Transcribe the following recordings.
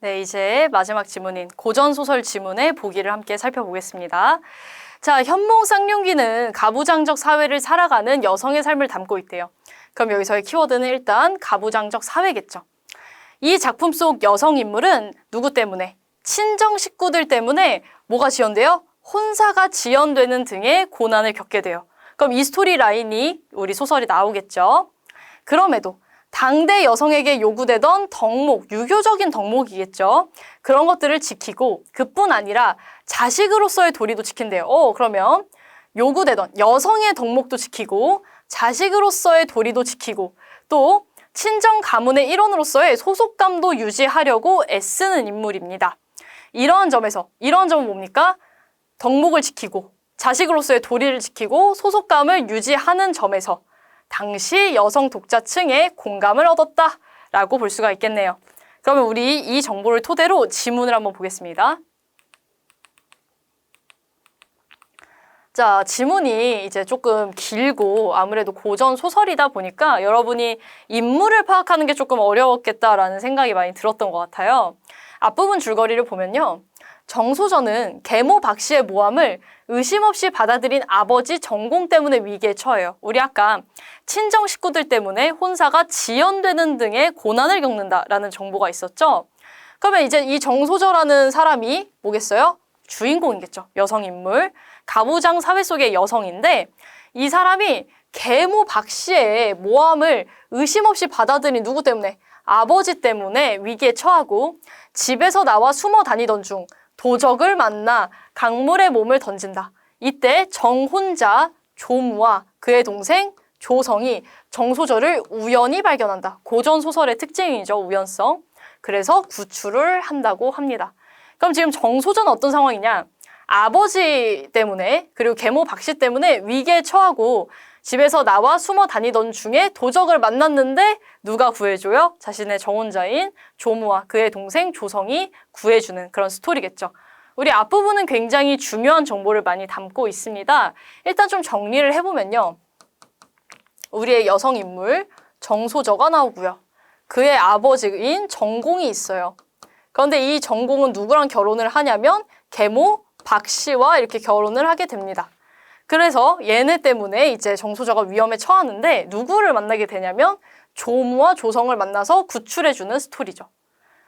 네, 이제 마지막 지문인 고전소설 지문의 보기를 함께 살펴보겠습니다. 자, 현몽 쌍용기는 가부장적 사회를 살아가는 여성의 삶을 담고 있대요. 그럼 여기서의 키워드는 일단 가부장적 사회겠죠. 이 작품 속 여성 인물은 누구 때문에? 친정 식구들 때문에 뭐가 지연돼요? 혼사가 지연되는 등의 고난을 겪게 돼요. 그럼 이 스토리 라인이 우리 소설이 나오겠죠. 그럼에도 당대 여성에게 요구되던 덕목, 유교적인 덕목이겠죠. 그런 것들을 지키고 그뿐 아니라 자식으로서의 도리도 지킨대요. 그러면 요구되던 여성의 덕목도 지키고 자식으로서의 도리도 지키고 또 친정 가문의 일원으로서의 소속감도 유지하려고 애쓰는 인물입니다. 이러한 점은 뭡니까? 덕목을 지키고 자식으로서의 도리를 지키고 소속감을 유지하는 점에서 당시 여성 독자층의 공감을 얻었다라고 볼 수가 있겠네요. 그러면 우리 이 정보를 토대로 지문을 한번 보겠습니다. 자, 지문이 이제 조금 길고 아무래도 고전 소설이다 보니까 여러분이 인물을 파악하는 게 조금 어려웠겠다라는 생각이 많이 들었던 것 같아요. 앞부분 줄거리를 보면요. 정소전은 계모 박씨의 모함을 의심 없이 받아들인 아버지 정공 때문에 위기에 처해요. 우리 아까 친정 식구들 때문에 혼사가 지연되는 등의 고난을 겪는다라는 정보가 있었죠. 그러면 이제 이 정소저라는 사람이 뭐겠어요? 주인공이겠죠. 여성 인물. 가부장 사회 속의 여성인데 이 사람이 계모 박씨의 모함을 의심 없이 받아들인 누구 때문에? 아버지 때문에 위기에 처하고 집에서 나와 숨어 다니던 중 도적을 만나 강물에 몸을 던진다. 이때 정혼자 조무와 그의 동생 조성이 정소저를 우연히 발견한다. 고전소설의 특징이죠, 우연성. 그래서 구출을 한다고 합니다. 그럼 지금 정소저는 어떤 상황이냐? 아버지 때문에 그리고 계모 박씨 때문에 위기에 처하고 집에서 나와 숨어 다니던 중에 도적을 만났는데 누가 구해줘요? 자신의 정혼자인 조무와 그의 동생 조성이 구해주는 그런 스토리겠죠. 우리 앞부분은 굉장히 중요한 정보를 많이 담고 있습니다. 일단 좀 정리를 해보면요. 우리의 여성 인물 정소저가 나오고요. 그의 아버지인 정공이 있어요. 그런데 이 정공은 누구랑 결혼을 하냐면 계모 박씨와 이렇게 결혼을 하게 됩니다. 그래서 얘네 때문에 이제 정소저가 위험에 처하는데 누구를 만나게 되냐면 조무와 조성을 만나서 구출해주는 스토리죠.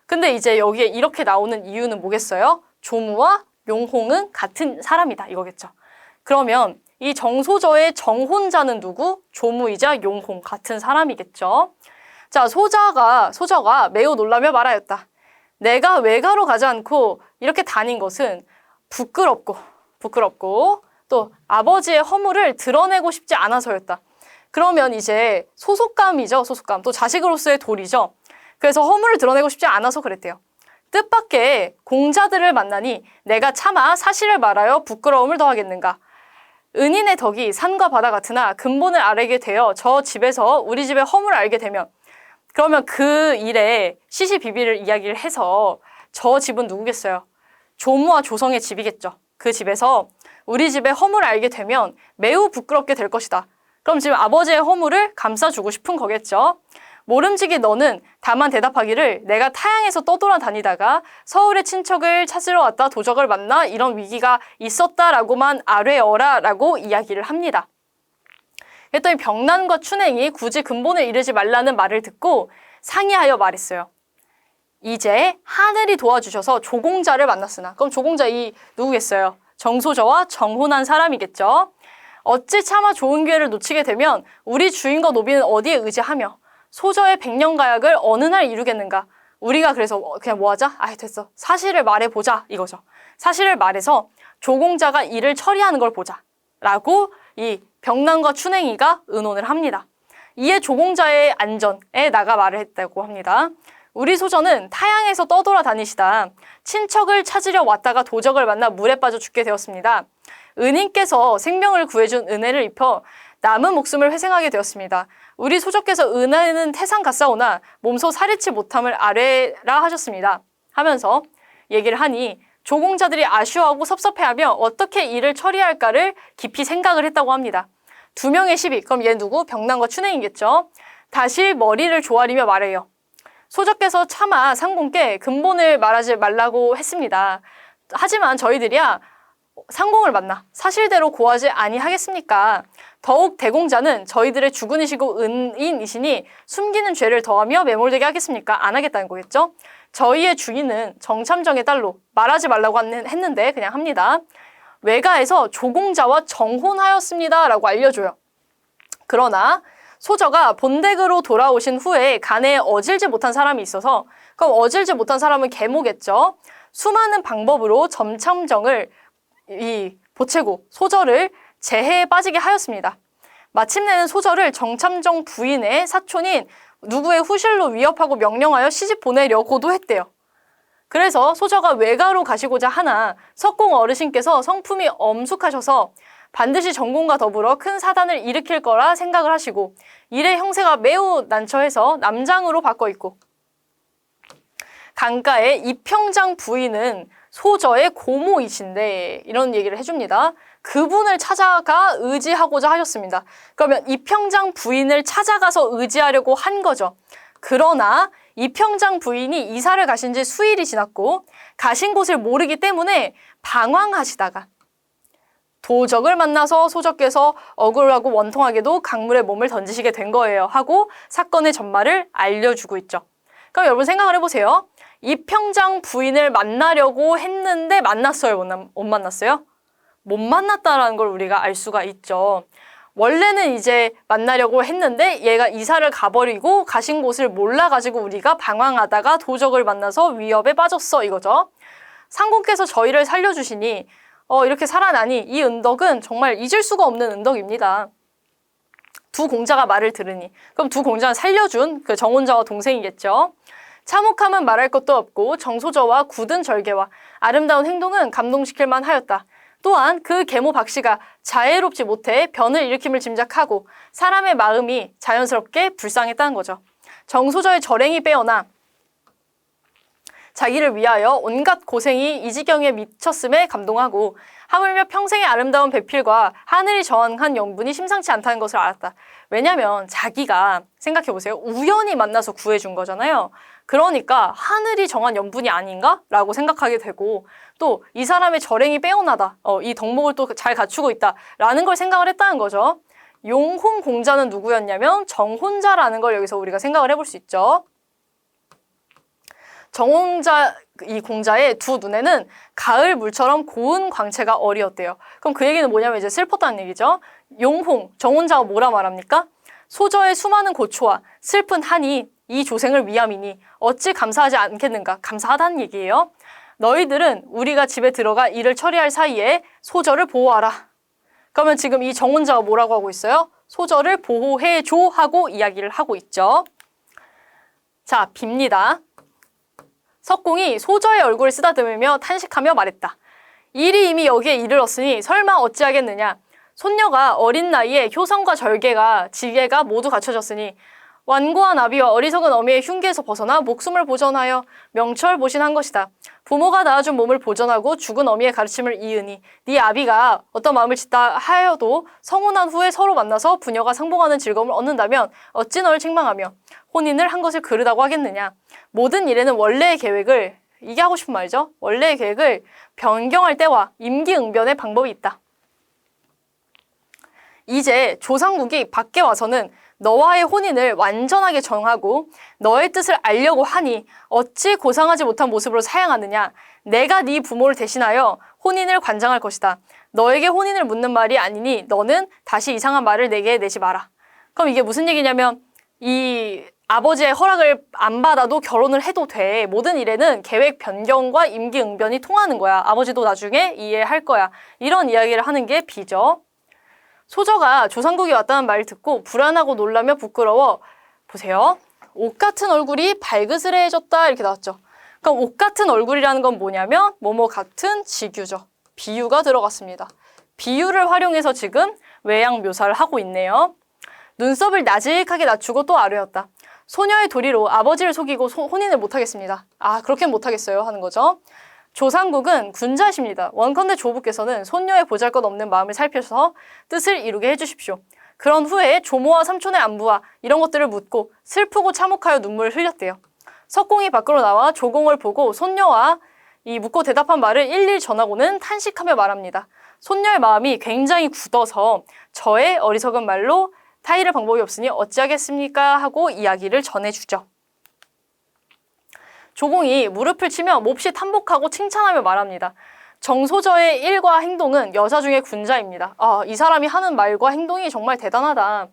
근데 이제 여기에 이렇게 나오는 이유는 뭐겠어요? 조무와 용홍은 같은 사람이다 이거겠죠. 그러면 이 정소저의 정혼자는 누구? 조무이자 용홍 같은 사람이겠죠. 자, 소저가 매우 놀라며 말하였다. 내가 외가로 가지 않고 이렇게 다닌 것은 부끄럽고 또 아버지의 허물을 드러내고 싶지 않아서였다. 그러면 이제 소속감이죠. 소속감. 또 자식으로서의 도리죠. 그래서 허물을 드러내고 싶지 않아서 그랬대요. 뜻밖의 공자들을 만나니 내가 차마 사실을 말하여 부끄러움을 더하겠는가. 은인의 덕이 산과 바다 같으나 근본을 알게 되어 저 집에서 우리 집의 허물을 알게 되면 그러면 그 일에 시시비비를 이야기를 해서 저 집은 누구겠어요? 조무와 조성의 집이겠죠. 그 집에서 우리 집의 허물을 알게 되면 매우 부끄럽게 될 것이다. 그럼 지금 아버지의 허물을 감싸주고 싶은 거겠죠. 모름지기 너는 다만 대답하기를 내가 타향에서 떠돌아다니다가 서울의 친척을 찾으러 왔다 도적을 만나 이런 위기가 있었다라고만 아뢰어라 라고 이야기를 합니다. 그랬더니 병난과 춘행이 굳이 근본을 이르지 말라는 말을 듣고 상의하여 말했어요. 이제 하늘이 도와주셔서 조공자를 만났으나 그럼 조공자 이 누구겠어요? 정소저와 정혼한 사람이겠죠. 어찌 차마 좋은 기회를 놓치게 되면 우리 주인과 노비는 어디에 의지하며 소저의 백년가약을 어느 날 이루겠는가. 우리가 그래서 그냥 뭐하자? 됐어. 사실을 말해보자 이거죠. 사실을 말해서 조공자가 일을 처리하는 걸 보자 라고 이 병난과 춘행이가 의논을 합니다. 이에 조공자의 안전에 나가 말을 했다고 합니다. 우리 소저는 타향에서 떠돌아다니시다 친척을 찾으려 왔다가 도적을 만나 물에 빠져 죽게 되었습니다. 은인께서 생명을 구해준 은혜를 입혀 남은 목숨을 회생하게 되었습니다. 우리 소저께서 은혜는 태산 같사오나 몸소 살이치 못함을 아뢰라 하셨습니다. 하면서 얘기를 하니 조공자들이 아쉬워하고 섭섭해하며 어떻게 일을 처리할까를 깊이 생각을 했다고 합니다. 두 명의 시비, 그럼 얘 누구? 병난과 춘행이겠죠. 다시 머리를 조아리며 말해요. 소저께서 차마 상공께 근본을 말하지 말라고 했습니다. 하지만 저희들이야 상공을 만나 사실대로 고하지 아니하겠습니까? 더욱 대공자는 저희들의 주군이시고 은인이시니 숨기는 죄를 더하며 매몰되게 하겠습니까? 안 하겠다는 거겠죠? 저희의 주인은 정참정의 딸로 말하지 말라고 했는데 그냥 합니다. 외가에서 조공자와 정혼하였습니다 라고 알려줘요. 그러나 소저가 본댁으로 돌아오신 후에 간에 어질지 못한 사람이 있어서, 그럼 어질지 못한 사람은 계모겠죠. 수많은 방법으로 정참정을 보채고 소저를 재해에 빠지게 하였습니다. 마침내는 소저를 정참정 부인의 사촌인 누구의 후실로 위협하고 명령하여 시집 보내려고도 했대요. 그래서 소저가 외가로 가시고자 하나 석공 어르신께서 성품이 엄숙하셔서 반드시 정공과 더불어 큰 사단을 일으킬 거라 생각을 하시고 일의 형세가 매우 난처해서 남장으로 바꿔 있고, 강가의 이평장 부인은 소저의 고모이신데 이런 얘기를 해줍니다. 그분을 찾아가 의지하고자 하셨습니다. 그러면 이평장 부인을 찾아가서 의지하려고 한 거죠. 그러나 이평장 부인이 이사를 가신 지 수일이 지났고 가신 곳을 모르기 때문에 방황하시다가 도적을 만나서 소저께서 억울하고 원통하게도 강물에 몸을 던지시게 된 거예요 하고 사건의 전말을 알려주고 있죠. 그럼 여러분 생각을 해보세요. 이평장 부인을 만나려고 했는데 만났어요? 못 만났어요? 못 만났다라는 걸 우리가 알 수가 있죠. 원래는 이제 만나려고 했는데 얘가 이사를 가버리고 가신 곳을 몰라가지고 우리가 방황하다가 도적을 만나서 위협에 빠졌어 이거죠. 상공께서 저희를 살려주시니 이렇게 살아나니 이 은덕은 정말 잊을 수가 없는 은덕입니다. 두 공자가 말을 들으니, 그럼 두 공자는 살려준 그 정혼자와 동생이겠죠. 참혹함은 말할 것도 없고 정소저와 굳은 절개와 아름다운 행동은 감동시킬 만하였다. 또한 그 계모 박씨가 자애롭지 못해 변을 일으킴을 짐작하고 사람의 마음이 자연스럽게 불쌍했다는 거죠. 정소저의 절행이 빼어나 자기를 위하여 온갖 고생이 이 지경에 미쳤음에 감동하고 하물며 평생의 아름다운 배필과 하늘이 정한 연분이 심상치 않다는 것을 알았다. 왜냐면 자기가 생각해보세요. 우연히 만나서 구해준 거잖아요. 그러니까 하늘이 정한 연분이 아닌가? 라고 생각하게 되고 또 이 사람의 절행이 빼어나다. 이 덕목을 또 잘 갖추고 있다. 라는 걸 생각을 했다는 거죠. 용혼 공자는 누구였냐면 정혼자라는 걸 여기서 우리가 생각을 해볼 수 있죠. 정혼자, 이 공자의 두 눈에는 가을 물처럼 고운 광채가 어리었대요. 그럼 그 얘기는 뭐냐면 이제 슬펐다는 얘기죠. 용홍, 정혼자가 뭐라 말합니까? 소저의 수많은 고초와 슬픈 한이 이 조생을 위함이니 어찌 감사하지 않겠는가? 감사하다는 얘기예요. 너희들은 우리가 집에 들어가 일을 처리할 사이에 소저를 보호하라. 그러면 지금 이 정혼자가 뭐라고 하고 있어요? 소저를 보호해줘 하고 이야기를 하고 있죠. 자, 빕니다. 석공이 소저의 얼굴을 쓰다듬으며 탄식하며 말했다. 일이 이미 여기에 이르렀으니 설마 어찌하겠느냐. 손녀가 어린 나이에 효성과 절개가 지혜가 모두 갖춰졌으니 완고한 아비와 어리석은 어미의 흉계에서 벗어나 목숨을 보전하여 명철보신한 것이다. 부모가 낳아준 몸을 보전하고 죽은 어미의 가르침을 이으니 네 아비가 어떤 마음을 짓다 하여도 성혼한 후에 서로 만나서 부녀가 상봉하는 즐거움을 얻는다면 어찌 너를 책망하며 혼인을 한 것을 그르다고 하겠느냐. 모든 일에는 원래의 계획을, 이게 하고 싶은 말이죠. 원래의 계획을 변경할 때와 임기응변의 방법이 있다. 이제 조상국이 밖에 와서는 너와의 혼인을 완전하게 정하고 너의 뜻을 알려고 하니 어찌 고상하지 못한 모습으로 사양하느냐. 내가 네 부모를 대신하여 혼인을 관장할 것이다. 너에게 혼인을 묻는 말이 아니니 너는 다시 이상한 말을 내게 내지 마라. 그럼 이게 무슨 얘기냐면 이 아버지의 허락을 안 받아도 결혼을 해도 돼. 모든 일에는 계획 변경과 임기응변이 통하는 거야. 아버지도 나중에 이해할 거야. 이런 이야기를 하는 게 비죠. 소저가 조상국이 왔다는 말을 듣고 불안하고 놀라며 부끄러워 보세요. 옷 같은 얼굴이 발그스레해졌다 이렇게 나왔죠. 그럼 옷 같은 얼굴이라는 건 뭐냐면 뭐뭐 같은 지규죠. 비유가 들어갔습니다. 비유를 활용해서 지금 외양 묘사를 하고 있네요. 눈썹을 나직하게 낮추고 또 아뢰었다. 소녀의 도리로 아버지를 속이고 혼인을 못하겠습니다. 아, 그렇게는 못하겠어요 하는 거죠. 조상국은 군자십니다. 원컨대 조부께서는 손녀의 보잘것없는 마음을 살펴서 뜻을 이루게 해주십시오. 그런 후에 조모와 삼촌의 안부와 이런 것들을 묻고 슬프고 참혹하여 눈물을 흘렸대요. 석공이 밖으로 나와 조공을 보고 손녀와 이 묻고 대답한 말을 일일 전하고는 탄식하며 말합니다. 손녀의 마음이 굉장히 굳어서 저의 어리석은 말로 타이를 방법이 없으니 어찌하겠습니까? 하고 이야기를 전해주죠. 조공이 무릎을 치며 몹시 탄복하고 칭찬하며 말합니다. 정소저의 일과 행동은 여자 중에 군자입니다. 이 사람이 하는 말과 행동이 정말 대단하다.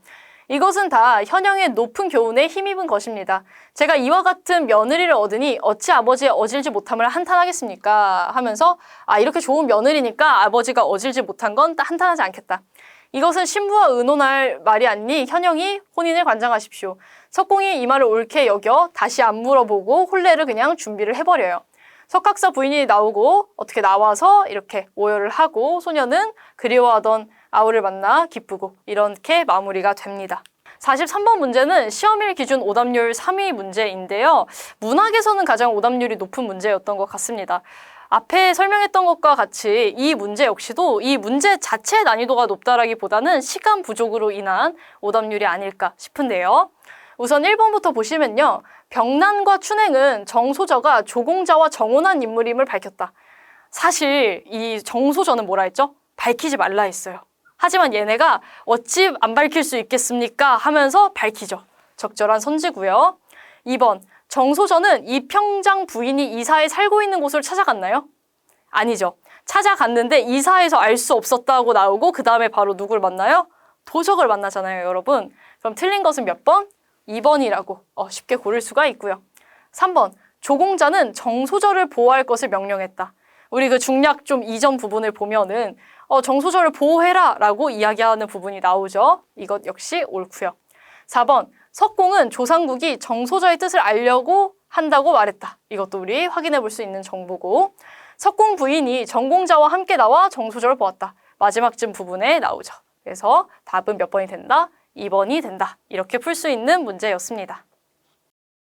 이것은 다 현영의 높은 교훈에 힘입은 것입니다. 제가 이와 같은 며느리를 얻으니 어찌 아버지의 어질지 못함을 한탄하겠습니까? 하면서 이렇게 좋은 며느리니까 아버지가 어질지 못한 건 한탄하지 않겠다. 이것은 신부와 의논할 말이 아니니 현영이 혼인을 관장하십시오. 석공이 이 말을 옳게 여겨 다시 안 물어보고 혼례를 그냥 준비를 해버려요. 석각사 부인이 나오고 어떻게 나와서 이렇게 오열을 하고 소녀는 그리워하던 아우를 만나 기쁘고 이렇게 마무리가 됩니다. 43번 문제는 시험일 기준 오답률 3위 문제인데요. 문학에서는 가장 오답률이 높은 문제였던 것 같습니다. 앞에 설명했던 것과 같이 이 문제 역시도 이 문제 자체의 난이도가 높다라기보다는 시간 부족으로 인한 오답률이 아닐까 싶은데요. 우선 1번부터 보시면요. 병난과 춘행은 정소저가 조공자와 정혼한 인물임을 밝혔다. 사실 이 정소저는 뭐라 했죠? 밝히지 말라 했어요. 하지만 얘네가 어찌 안 밝힐 수 있겠습니까? 하면서 밝히죠. 적절한 선지고요. 2번, 정소저는 이평장 부인이 이사에 살고 있는 곳을 찾아갔나요? 아니죠. 찾아갔는데 이사에서 알 수 없었다고 나오고 그 다음에 바로 누굴 만나요? 도적을 만나잖아요, 여러분. 그럼 틀린 것은 몇 번? 2번이라고 쉽게 고를 수가 있고요. 3번, 조공자는 정소저를 보호할 것을 명령했다. 우리 그 중략 좀 이전 부분을 보면은 정소저를 보호해라 라고 이야기하는 부분이 나오죠. 이것 역시 옳고요. 4번, 석공은 조상국이 정소저의 뜻을 알려고 한다고 말했다. 이것도 우리 확인해 볼 수 있는 정보고, 석공 부인이 정공자와 함께 나와 정소저를 보았다. 마지막쯤 부분에 나오죠. 그래서 답은 몇 번이 된다? 2번이 된다. 이렇게 풀 수 있는 문제였습니다.